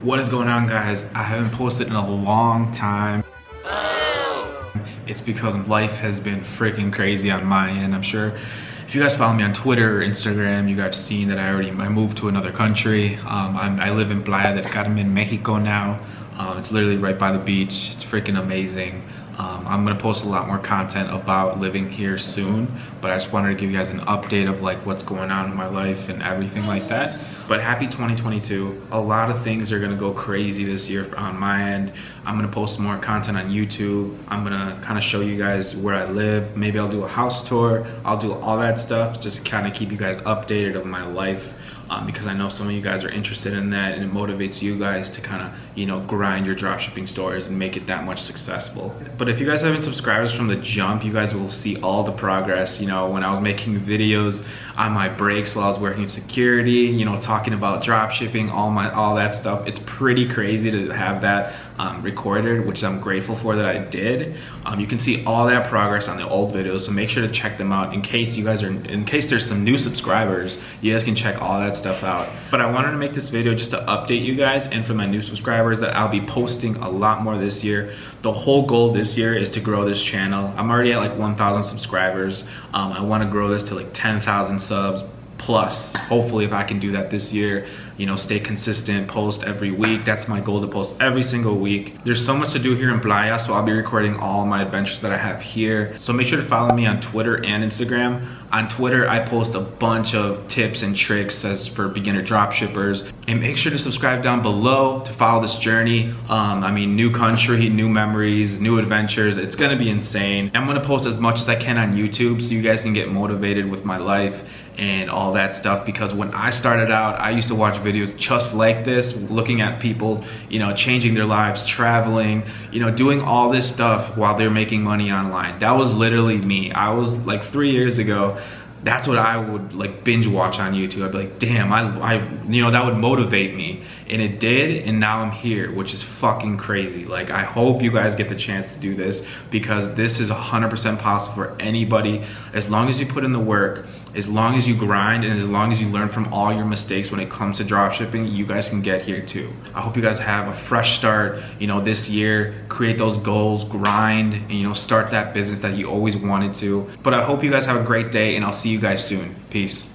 What is going on, guys? I haven't posted in a long time. It's because life has been freaking crazy on my end. I'm sure if you guys follow me on Twitter or Instagram, you guys seen that I moved to another country. I live in Playa del Carmen, Mexico now. It's literally right by the beach. It's freaking amazing. I'm gonna post a lot more content about living here soon, but I just wanted to give you guys an update of like what's going on in my life and everything like that. But happy 2022. A lot of things are gonna go crazy this year on my end. I'm gonna post more content on YouTube. I'm gonna kind of show you guys where I live. Maybe I'll do a house tour. I'll do all that stuff, just kind of keep you guys updated of my life. Because I know some of you guys are interested in that, and it motivates you guys to kind of, you know, grind your dropshipping stores and make it that much successful. But if you guys haven't subscribed from the jump, you guys will see all the progress. You know, when I was making videos on my breaks while I was working security, you know, talking about dropshipping, all that stuff. It's pretty crazy to have that recorded, which I'm grateful for that I did. You can see all that progress on the old videos, so make sure to check them out in case there's some new subscribers. You guys can check all that stuff out. But I wanted to make this video just to update you guys, and for my new subscribers, that I'll be posting a lot more this year. The whole goal this year is to grow this channel. I'm already at like 1,000 subscribers. I want to grow this to like 10,000 subs plus. Hopefully, if I can do that this year, you know, stay consistent, post every week. That's my goal, to post every single week. There's so much to do here in Playa, so I'll be recording all my adventures that I have here. So make sure to follow me on Twitter and Instagram. On Twitter, I post a bunch of tips and tricks as for beginner dropshippers. And make sure to subscribe down below to follow this journey. I mean, new country, new memories, new adventures. It's gonna be insane. I'm gonna post as much as I can on YouTube so you guys can get motivated with my life and all that stuff, because when I started out, I used to watch videos just like this, looking at people, you know, changing their lives, traveling, you know, doing all this stuff while they're making money online. That was literally me. I was like 3 years ago. That's what I would like binge watch on YouTube. I'd be like, damn, I you know, that would motivate me. And it did, and now I'm here, which is fucking crazy. Like, I hope you guys get the chance to do this, because this is 100% possible for anybody. As long as you put in the work, as long as you grind, and as long as you learn from all your mistakes when it comes to dropshipping, you guys can get here too. I hope you guys have a fresh start, you know, this year. Create those goals, grind, and, you know, start that business that you always wanted to. But I hope you guys have a great day, and I'll see you guys soon. Peace.